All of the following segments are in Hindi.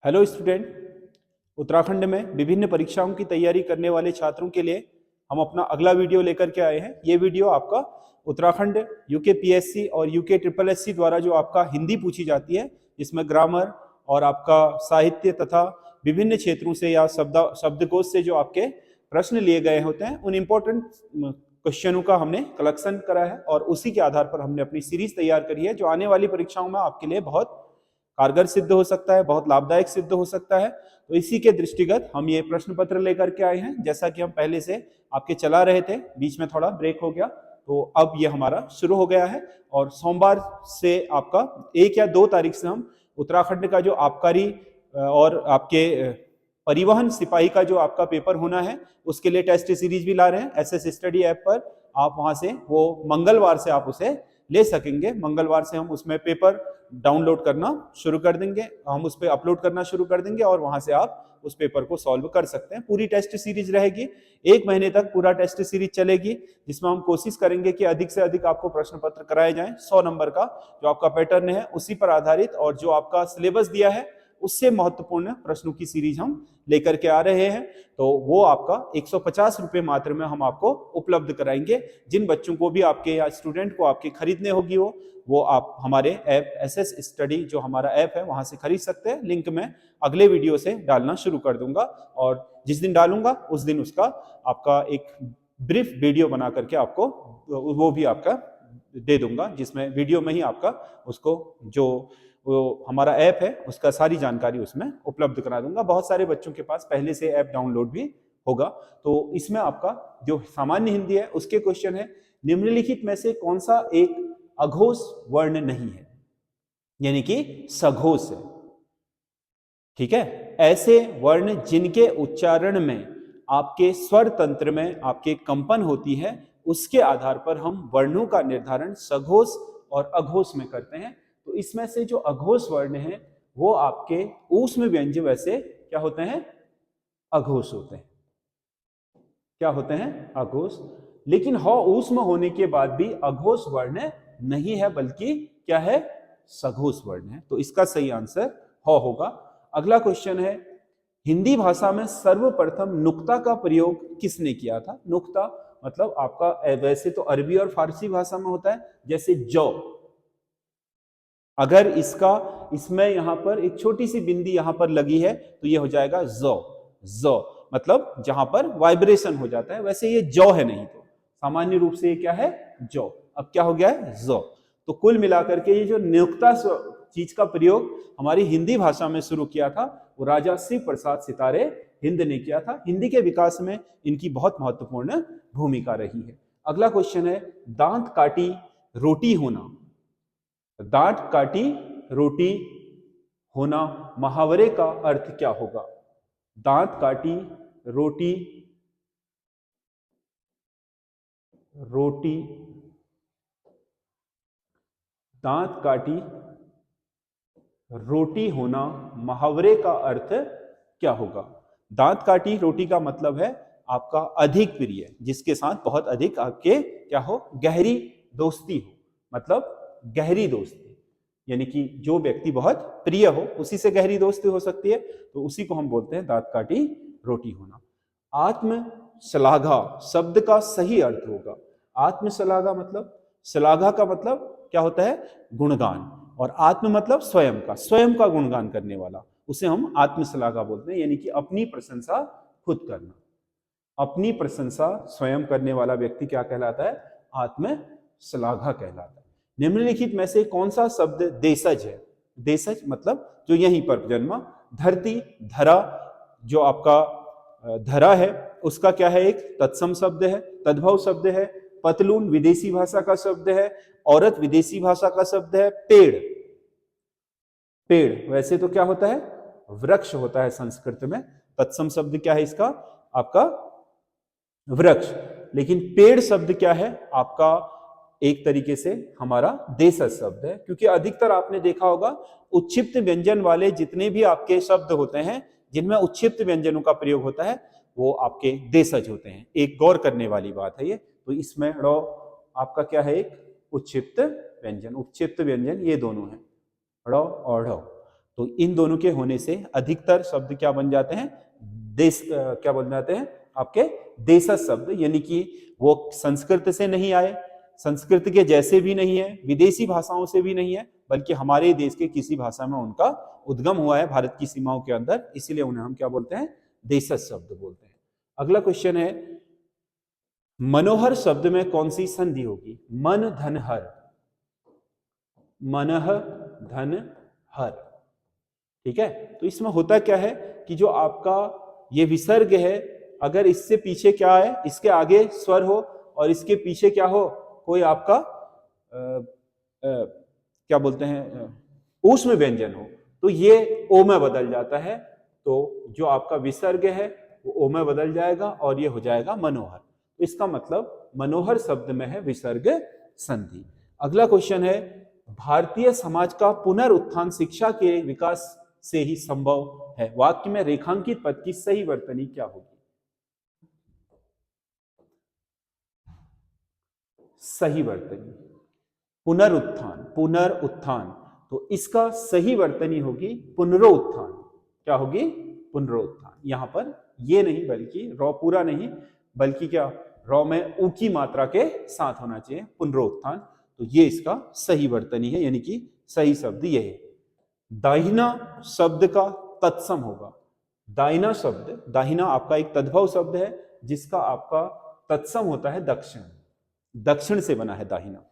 Hello student. उत्तराखंड में विभिन्न परीक्षाओं की तैयारी करने वाले छात्रों के लिए हम अपना अगला वीडियो लेकर के आए हैं। ये वीडियो आपका उत्तराखंड यूके पीएससी और यूके ट्रिपल एससी द्वारा जो आपका हिंदी पूछी जाती है, इसमें ग्रामर और आपका साहित्य तथा विभिन्न क्षेत्रों से या शब्दकोश से जो आपके प्रश्न लिए गए होते हैं, उन इम्पोर्टेंट क्वेश्चनों का हमने कलेक्शन करा है और उसी के आधार पर हमने अपनी सीरीज तैयार करी है, जो आने वाली परीक्षाओं में आपके लिए बहुत कारगर सिद्ध हो सकता है, बहुत लाभदायक सिद्ध हो सकता है। तो इसी के दृष्टिगत हम ये प्रश्न पत्र लेकर के आए हैं। जैसा कि हम पहले से आपके चला रहे थे, बीच में थोड़ा ब्रेक हो गया, तो अब ये हमारा शुरू हो गया है। और सोमवार से आपका 1 या 2 तारीख से हम उत्तराखंड का जो आबकारी और आपके परिवहन सिपाही का जो आपका पेपर होना है, उसके लिए टेस्ट सीरीज भी ला रहे हैं। एसएस स्टडी ऐप पर आप वहां से वो मंगलवार से आप उसे ले सकेंगे। मंगलवार से हम उसमें पेपर डाउनलोड करना शुरू कर देंगे, हम उस पर अपलोड करना शुरू कर देंगे और वहां से आप उस पेपर को सॉल्व कर सकते हैं। पूरी टेस्ट सीरीज रहेगी, 1 महीने तक पूरा टेस्ट सीरीज चलेगी, जिसमें हम कोशिश करेंगे कि अधिक से अधिक आपको प्रश्न पत्र कराए जाएं। 100 नंबर का जो आपका पैटर्न है उसी पर आधारित और जो आपका सिलेबस दिया है उससे महत्वपूर्ण प्रश्नों की सीरीज हम लेकर के आ रहे हैं। तो वो आपका 150 रुपये मात्र में हम आपको उपलब्ध कराएंगे। जिन बच्चों को भी आपके या स्टूडेंट को आपके खरीदने होगी वो आप हमारे ऐप एसएस स्टडी जो हमारा ऐप है वहां से खरीद सकते हैं। लिंक मैं अगले वीडियो से डालना शुरू कर दूंगा और जिस दिन डालूंगा उस दिन उसका आपका एक ब्रीफ वीडियो बना करके आपको वो भी आपका दे दूंगा, जिसमें वीडियो में ही आपका उसको जो वो हमारा ऐप है उसका सारी जानकारी उसमें उपलब्ध करा दूंगा। बहुत सारे बच्चों के पास पहले से ऐप डाउनलोड भी होगा। तो इसमें आपका जो सामान्य हिंदी है उसके क्वेश्चन है, निम्नलिखित में से कौन सा एक अघोष वर्ण नहीं है, यानी कि सघोष है। ठीक है, ऐसे वर्ण जिनके उच्चारण में आपके स्वर तंत्र में आपके कंपन होती है, उसके आधार पर हम वर्णों का निर्धारण सघोष और अघोष में करते हैं। तो इसमें से जो अघोष वर्ण है वो आपके ऊष्म व्यंजन वैसे क्या होते हैं, अघोष होते हैं। क्या होते हैं, अघोष। लेकिन ह ऊष्म होने के बाद भी अघोष वर्ण नहीं है, बल्कि क्या है, सघोष वर्ण है। तो इसका सही आंसर ह होगा। अगला क्वेश्चन है, हिंदी भाषा में सर्वप्रथम नुक्ता का प्रयोग किसने किया था। नुक्ता मतलब आपका वैसे तो अरबी और फारसी भाषा में होता है, जैसे जौ। अगर इसमें यहां पर एक छोटी सी बिंदी यहां पर लगी है तो ये हो जाएगा जौ। जौ मतलब जहां पर वाइब्रेशन हो जाता है, वैसे ये जौ है नहीं, तो सामान्य रूप से ये क्या है, जौ। अब क्या हो गया है, जौ। तो कुल मिलाकर के ये जो नियुक्ता चीज का प्रयोग हमारी हिंदी भाषा में शुरू किया था वो राजा शिव प्रसाद सितारे हिंद ने किया था। हिंदी के विकास में इनकी बहुत महत्वपूर्ण भूमिका रही है। अगला क्वेश्चन है, दांत काटी रोटी होना। दांत काटी रोटी होना मुहावरे का अर्थ क्या होगा। दांत काटी रोटी दांत काटी रोटी होना मुहावरे का अर्थ क्या होगा। दांत काटी रोटी का मतलब है आपका अधिक प्रिय, जिसके साथ बहुत अधिक आपके क्या हो, गहरी दोस्ती हो। मतलब गहरी दोस्ती, यानी कि जो व्यक्ति बहुत प्रिय हो उसी से गहरी दोस्ती हो सकती है, तो उसी को हम बोलते हैं दांत काटी रोटी होना। आत्म श्लाघा शब्द का सही अर्थ होगा। आत्म श्लाघा मतलब, श्लाघा का मतलब क्या होता है, गुणगान, और आत्म मतलब स्वयं का गुणगान करने वाला, उसे हम आत्म श्लाघा बोलते हैं। यानी कि अपनी प्रशंसा खुद करना, अपनी प्रशंसा स्वयं करने वाला व्यक्ति क्या कहलाता है, आत्म श्लाघा कहलाता है। निम्नलिखित में से कौन सा शब्द देशज है। देशज मतलब जो यहीं पर जन्मा। धरती, धरा, जो आपका धरा है उसका क्या है, एक तत्सम शब्द है, तद्भव शब्द है। पतलून विदेशी भाषा का शब्द है, औरत विदेशी भाषा का शब्द है। पेड़, पेड़ वैसे तो क्या होता है, वृक्ष होता है संस्कृत में। तत्सम शब्द क्या है इसका, आपका वृक्ष। लेकिन पेड़ शब्द क्या है आपका, एक तरीके से हमारा देशज शब्द है। क्योंकि अधिकतर आपने देखा होगा उच्छिप्त व्यंजन वाले जितने भी आपके शब्द होते हैं जिनमें उच्छिप्त व्यंजनों का प्रयोग होता है वो आपके देशज होते हैं। एक गौर करने वाली बात है ये। तो इसमें ड़ आपका क्या है, एक उच्छिप्त व्यंजन। उपक्षिप्त व्यंजन ये दोनों हैं, ड़ और ढ। तो इन दोनों के होने से अधिकतर शब्द क्या बन जाते हैं, क्या बन जाते हैं आपके देशज शब्द, यानी कि वो संस्कृत से नहीं आए, संस्कृत के जैसे भी नहीं है, विदेशी भाषाओं से भी नहीं है, बल्कि हमारे देश के किसी भाषा में उनका उद्गम हुआ है भारत की सीमाओं के अंदर, इसीलिए उन्हें हम क्या बोलते हैं, देशज शब्द बोलते हैं। अगला क्वेश्चन है, मनोहर शब्द में कौन सी संधि होगी? मन धन हर, मनः धन हर। ठीक है, तो इसमें होता क्या है कि जो आपका ये विसर्ग है, अगर इससे पीछे क्या है, इसके आगे स्वर हो और इसके पीछे क्या हो, कोई आपका क्या बोलते हैं, ऊष्म व्यंजन हो, तो ये ओ में बदल जाता है। तो जो आपका विसर्ग है वो ओ में बदल जाएगा और ये हो जाएगा मनोहर। तो इसका मतलब मनोहर शब्द में है विसर्ग संधि। अगला क्वेश्चन है, भारतीय समाज का पुनरुत्थान शिक्षा के विकास से ही संभव है। वाक्य में रेखांकित पद की सही वर्तनी क्या होगी? सही वर्तनी पुनरुत्थान, पुनरुत्थान, तो इसका सही वर्तनी होगी पुनरोत्थान। क्या होगी? पुनरोत्थान। यहां पर ये नहीं, बल्कि रॉ पूरा नहीं, बल्कि क्या, रॉ में ऊ की मात्रा के साथ होना चाहिए, पुनरोत्थान। तो ये इसका सही वर्तनी है, यानी कि सही शब्द ये है। दाहिना शब्द का तत्सम होगा। दाहिना शब्द, दाहिना आपका एक तद्भव शब्द है जिसका आपका तत्सम होता है दक्षिण, दक्षिण से बना है दाहिना।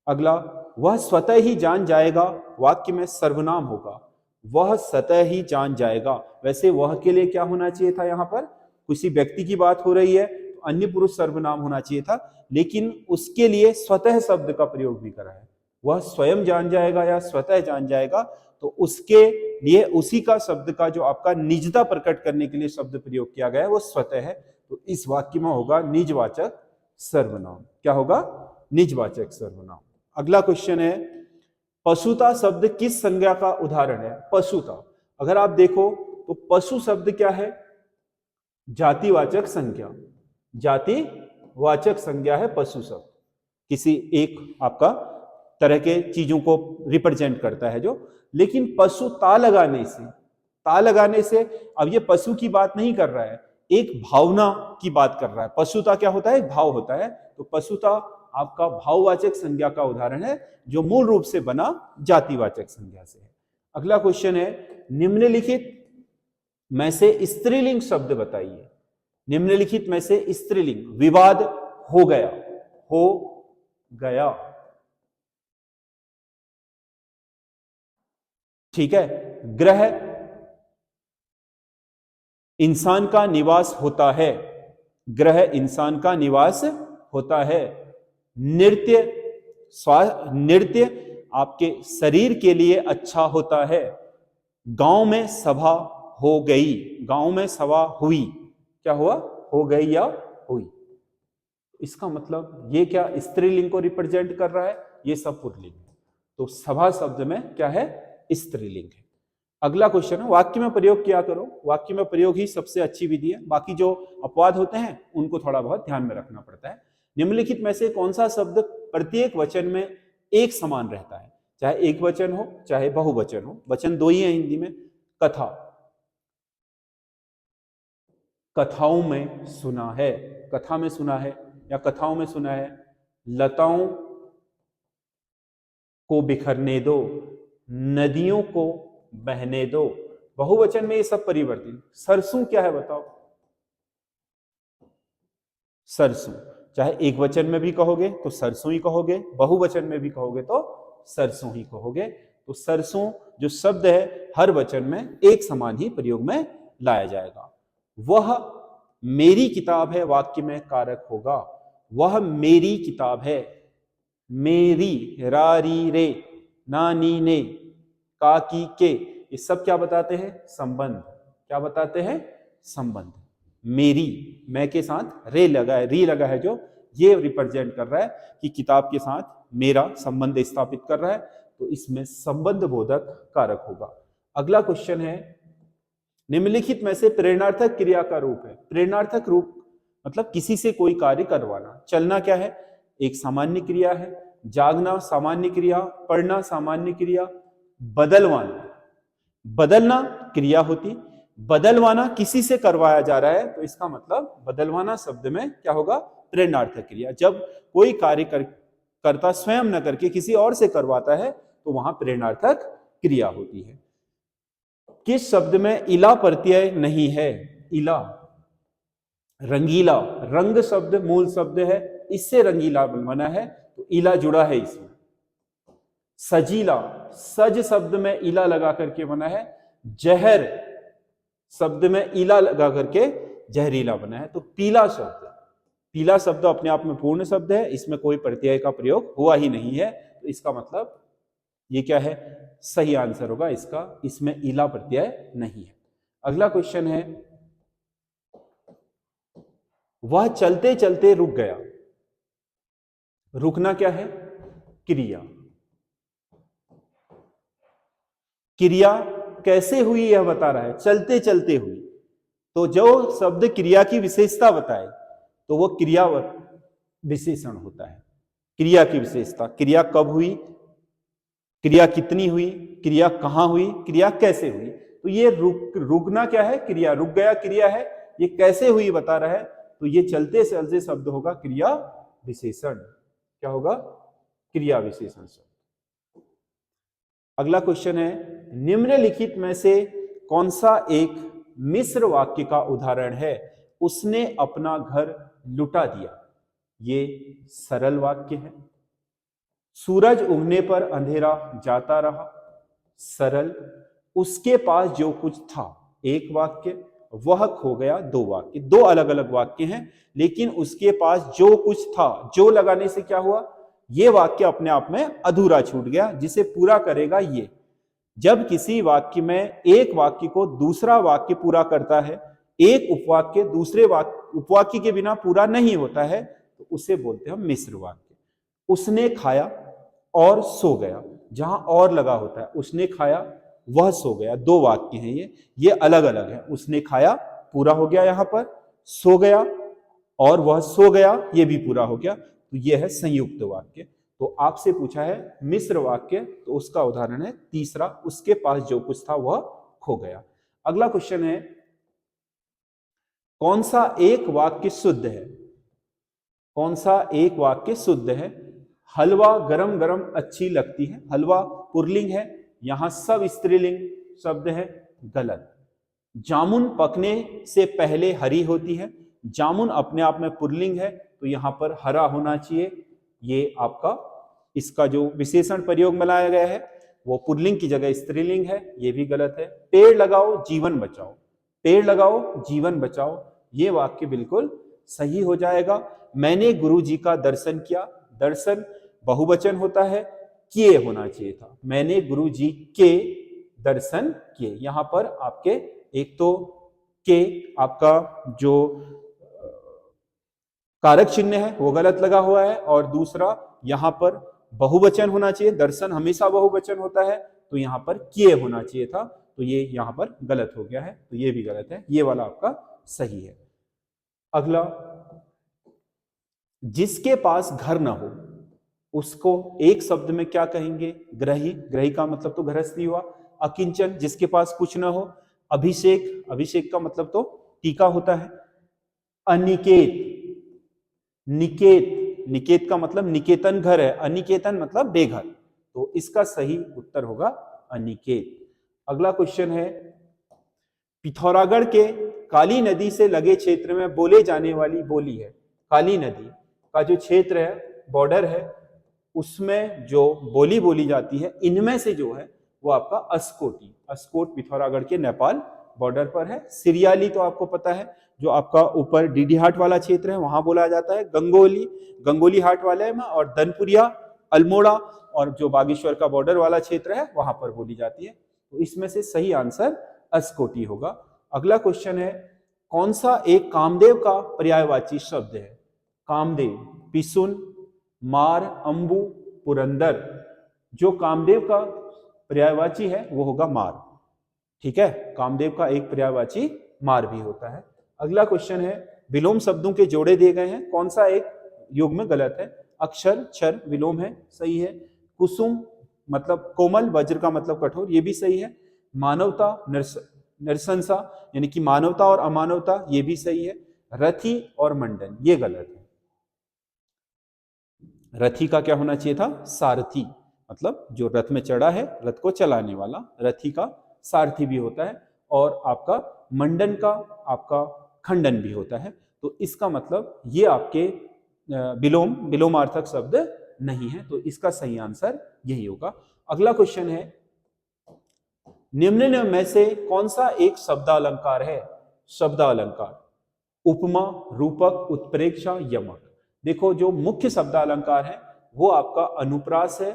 अगला, वह स्वतः ही जान जाएगा, वाक्य में सर्वनाम होगा। वह स्वतः ही जान जाएगा, वैसे वह के लिए क्या होना चाहिए था, यहां पर किसी व्यक्ति की बात हो रही है तो अन्य पुरुष सर्वनाम होना चाहिए था, लेकिन उसके लिए स्वतः शब्द का प्रयोग भी करा है। वह स्वयं जान जाएगा या स्वतः जान जाएगा, तो उसके लिए उसी का शब्द का जो आपका निजता प्रकट करने के लिए शब्द प्रयोग किया गया है वो स्वतः है। तो इस वाक्य में होगा निजवाचक सर्वनाम। क्या होगा? निजवाचक सर्वनाम। अगला क्वेश्चन है, पशुता शब्द किस संज्ञा का उदाहरण है? पशुता, अगर आप देखो तो पशु शब्द क्या है? जातिवाचक संज्ञा, जातिवाचक संज्ञा है पशु शब्द। किसी एक आपका तरह के चीजों को रिप्रेजेंट करता है जो, लेकिन पशु ता लगाने से, ता लगाने से अब ये पशु की बात नहीं कर रहा है, एक भावना की बात कर रहा है। पशुता क्या होता है? भाव होता है। तो पशुता आपका भाववाचक संज्ञा का उदाहरण है जो मूल रूप से बना जातिवाचक संज्ञा से है। अगला क्वेश्चन है, निम्नलिखित में से स्त्रीलिंग शब्द बताइए। निम्नलिखित में से स्त्रीलिंग, विवाद हो गया, हो गया, ठीक है। ग्रह इंसान का निवास होता है, ग्रह इंसान का निवास होता है। नृत्य, नृत्य आपके शरीर के लिए अच्छा होता है। गांव में सभा हो गई, गांव में सभा हुई, क्या हुआ? हो गई या हुई। इसका मतलब ये क्या स्त्रीलिंग को रिप्रेजेंट कर रहा है? ये सब पुल्लिंग है। तो सभा शब्द में क्या है? स्त्रीलिंग है। अगला क्वेश्चन है, वाक्य में प्रयोग किया करो। वाक्य में प्रयोग ही सबसे अच्छी विधि है, बाकी जो अपवाद होते हैं उनको थोड़ा बहुत ध्यान में रखना पड़ता है। निम्नलिखित में से कौन सा शब्द प्रत्येक वचन में एक समान रहता है? चाहे एक वचन हो चाहे बहुवचन हो, वचन दो ही है हिंदी में। कथा, कथाओं में सुना है, कथा में सुना है या कथाओं में सुना है। लताओं को बिखरने दो, नदियों को बहने दो, बहुवचन में ये सब परिवर्तित। सरसों क्या है बताओ? सरसों, चाहे एक वचन में भी कहोगे तो सरसों ही कहोगे, बहुवचन में भी कहोगे तो सरसों ही कहोगे। तो सरसों जो शब्द है हर वचन में एक समान ही प्रयोग में लाया जाएगा। वह मेरी किताब है, वाक्य में कारक होगा। वह मेरी किताब है। मेरी, रारी रे, नानी ने, काकी के, ये सब क्या बताते हैं? संबंध। क्या बताते हैं? संबंध। मेरी, मैं के साथ रे लगा है, री लगा है, जो ये रिप्रेजेंट कर रहा है कि किताब के साथ मेरा संबंध स्थापित कर रहा है। तो इसमें संबंध बोधक कारक होगा। अगला क्वेश्चन है, निम्नलिखित में से प्रेरणार्थक क्रिया का रूप है। प्रेरणार्थक रूप मतलब किसी से कोई कार्य करवाना। चलना क्या है? एक सामान्य क्रिया है। जागना सामान्य क्रिया, पढ़ना सामान्य क्रिया, बदलवाना, बदलना क्रिया होती, बदलवाना किसी से करवाया जा रहा है तो इसका मतलब बदलवाना शब्द में क्या होगा, प्रेरणार्थक क्रिया। जब कोई कार्य करता स्वयं न करके किसी और से करवाता है तो वहां प्रेरणार्थक क्रिया होती है। किस शब्द में इला प्रत्यय नहीं है? इला, रंगीला, रंग शब्द मूल शब्द है, इससे रंगीला बना है तो इला जुड़ा है इसमें। सजीला, सज शब्द में इला लगा करके बना है। जहर शब्द में इला लगा करके जहरीला बना है। तो पीला शब्द, पीला शब्द अपने आप में पूर्ण शब्द है, इसमें कोई प्रत्यय का प्रयोग हुआ ही नहीं है, तो इसका मतलब ये क्या है, सही आंसर होगा इसका, इसमें इला प्रत्यय नहीं है। अगला क्वेश्चन है, वह चलते चलते रुक गया। रुकना क्या है, क्रिया। क्रिया कैसे हुई यह बता रहा है, चलते चलते हुई। तो जो शब्द क्रिया की विशेषता बताए तो वो क्रिया विशेषण होता है। क्रिया की विशेषता, क्रिया कब हुई, क्रिया कितनी हुई, क्रिया कहां हुई, क्रिया कैसे हुई। तो ये रुकना क्या है, क्रिया, रुक गया क्रिया है, ये कैसे हुई बता रहा है, तो ये चलते चलते शब्द होगा क्रिया विशेषण। क्या होगा, क्रिया विशेषण शब्द। अगला क्वेश्चन है, निम्नलिखित में से कौन सा एक मिश्र वाक्य का उदाहरण है? उसने अपना घर लुटा दिया। ये सरल वाक्य है। सूरज उगने पर अंधेरा जाता रहा, सरल। उसके पास जो कुछ था, एक वाक्य। वह खो गया, दो वाक्य। दो अलग अलग वाक्य हैं, लेकिन उसके पास जो कुछ था, जो लगाने से क्या हुआ, ये वाक्य अपने आप में अधूरा छूट गया, जिसे पूरा करेगा ये। जब किसी वाक्य में एक वाक्य को दूसरा वाक्य पूरा करता है, एक उपवाक्य दूसरे उपवाक्य के बिना पूरा नहीं होता है, तो उसे बोलते हैं मिश्र वाक्य। उसने खाया और सो गया, जहां और लगा होता है, उसने खाया वह सो गया, दो वाक्य हैं ये अलग अलग है। उसने खाया पूरा हो गया यहां पर, सो गया और वह सो गया ये भी पूरा हो गया, तो यह है संयुक्त वाक्य। तो आपसे पूछा है मिश्र वाक्य, तो उसका उदाहरण है तीसरा, उसके पास जो कुछ था वह खो गया। अगला क्वेश्चन है, कौन सा एक वाक्य शुद्ध है? कौन सा एक वाक्य शुद्ध है? हलवा गरम गरम अच्छी लगती है। हलवा पुल्लिंग है, यहां सब स्त्रीलिंग शब्द है, गलत। जामुन पकने से पहले हरी होती है। जामुन अपने आप में पुल्लिंग है, तो यहां पर हरा होना चाहिए। ये आपका इसका जो विशेषण प्रयोग बनाया गया है वो पुल्लिंग की जगह स्त्रीलिंग है, ये भी गलत है। पेड़ लगाओ जीवन बचाओ, पेड़ लगाओ जीवन बचाओ, ये वाक्य बिल्कुल सही हो जाएगा। मैंने गुरु जी का दर्शन किया, दर्शन बहुवचन होता है, किए होना चाहिए था। मैंने गुरु जी के दर्शन किए, यहां पर आपके एक तो के आपका जो कारक चिन्ह है वो गलत लगा हुआ है, और दूसरा यहां पर बहुवचन होना चाहिए, दर्शन हमेशा बहुवचन होता है, तो यहां पर किए होना चाहिए था, तो ये यहां पर गलत हो गया है, तो ये भी गलत है, ये वाला आपका सही है। अगला, जिसके पास घर ना हो उसको एक शब्द में क्या कहेंगे? ग्रही। ग्रही का मतलब तो गृहस्थी हुआ। अकिंचन, जिसके पास कुछ ना हो। अभिषेक, अभिषेक का मतलब तो टीका होता है। अनिकेत, निकेत, निकेत का मतलब निकेतन घर है, अनिकेतन मतलब बेघर, तो इसका सही उत्तर होगा अनिकेत। अगला क्वेश्चन है, पिथौरागढ़ के काली नदी से लगे क्षेत्र में बोले जाने वाली बोली है। काली नदी का जो क्षेत्र है, बॉर्डर है, उसमें जो बोली बोली जाती है, इनमें से जो है वो आपका अस्कोटी। अस्कोट पिथौरागढ़ के नेपाल बॉर्डर पर है। सिरियाली तो आपको पता है, जो आपका ऊपर डीडी हाट वाला क्षेत्र है वहां बोला जाता है। गंगोली, गंगोली हाट वाले में, और दनपुरिया, अल्मोड़ा और जो बागेश्वर का बॉर्डर वाला क्षेत्र है वहां पर बोली जाती है। तो इसमें से सही आंसर अस्कोटी होगा। अगला क्वेश्चन है, कौन सा एक कामदेव का पर्यायवाची शब्द है? कामदेव, पिसुन, मार, अंबु, पुरंदर। जो कामदेव का पर्यायवाची है वो होगा मार। ठीक है, कामदेव का एक पर्यायवाची मार भी होता है। अगला क्वेश्चन है, विलोम शब्दों के जोड़े दिए गए हैं, कौन सा एक योग में गलत है? अक्षर, क्षर विलोम है, सही है। कुसुम मतलब कोमल, वज्र का मतलब कठोर, ये भी सही है। मानवता नृशंसा यानी कि मानवता और अमानवता, ये भी सही है। रथी और मंडन, ये गलत है। रथी का क्या होना चाहिए था? सारथी, मतलब जो रथ में चढ़ा है, रथ को चलाने वाला, रथी का सारथी भी होता है। और आपका मंडन का आपका खंडन भी होता है। तो इसका मतलब ये आपके विलोमार्थक शब्द नहीं है, तो इसका सही आंसर यही होगा। अगला क्वेश्चन है, निम्न में से कौन सा एक शब्दालंकार है? शब्दालंकार, उपमा, रूपक, उत्प्रेक्षा, यमक। देखो, जो मुख्य शब्दालंकार है वो आपका अनुप्रास है,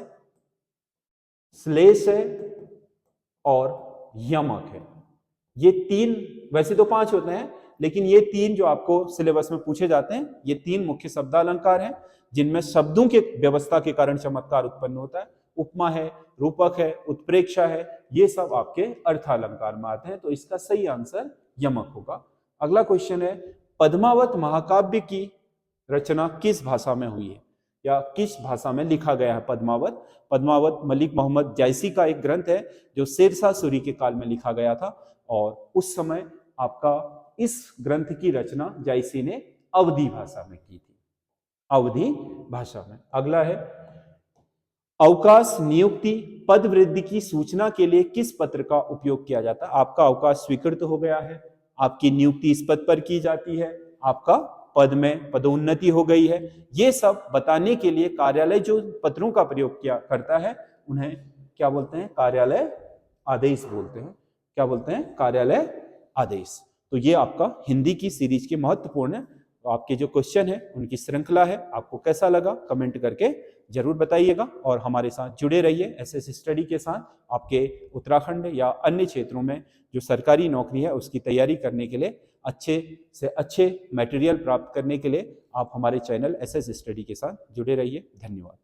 श्लेष है और यमक है। ये तीन, वैसे तो 5 होते हैं, लेकिन ये 3 जो आपको सिलेबस में पूछे जाते हैं, ये 3 मुख्य शब्दालंकार हैं जिनमें शब्दों के व्यवस्था के कारण चमत्कार उत्पन्न होता है। उपमा है, रूपक है, उत्प्रेक्षा है, ये सब आपके अर्थालंकार में आते हैं। तो इसका सही आंसर यमक होगा। अगला क्वेश्चन है, पद्मावत महाकाव्य की रचना किस भाषा में हुई है, या किस भाषा में लिखा गया है पद्मावत? पद्मावत मलिक मोहम्मद जायसी का एक ग्रंथ है जो शेरशाह सूरी के काल में लिखा गया था, और उस समय आपका इस ग्रंथ की रचना जायसी ने अवधी भाषा में की थी, अवधी भाषा में। अगला है, अवकाश नियुक्ति पद वृद्धि की सूचना के लिए किस पत्र का उपयोग किया जाता है? आपका अवकाश स्वीकृत हो गया है, आपकी नियुक्ति इस पद पर की जाती है, आपका पद में पदोन्नति हो गई है, ये सब बताने के लिए कार्यालय जो पत्रों का प्रयोग किया करता है उन्हें क्या बोलते हैं? कार्यालय आदेश बोलते हैं। क्या बोलते हैं? कार्यालय आदेश। तो ये आपका हिंदी की सीरीज के महत्वपूर्ण आपके जो क्वेश्चन है उनकी श्रृंखला है। आपको कैसा लगा कमेंट करके जरूर बताइएगा, और हमारे साथ जुड़े रहिए एसएस स्टडी के साथ। आपके उत्तराखंड या अन्य क्षेत्रों में जो सरकारी नौकरी है उसकी तैयारी करने के लिए, अच्छे से अच्छे मटेरियल प्राप्त करने के लिए आप हमारे चैनल एसएस स्टडी के साथ जुड़े रहिए। धन्यवाद।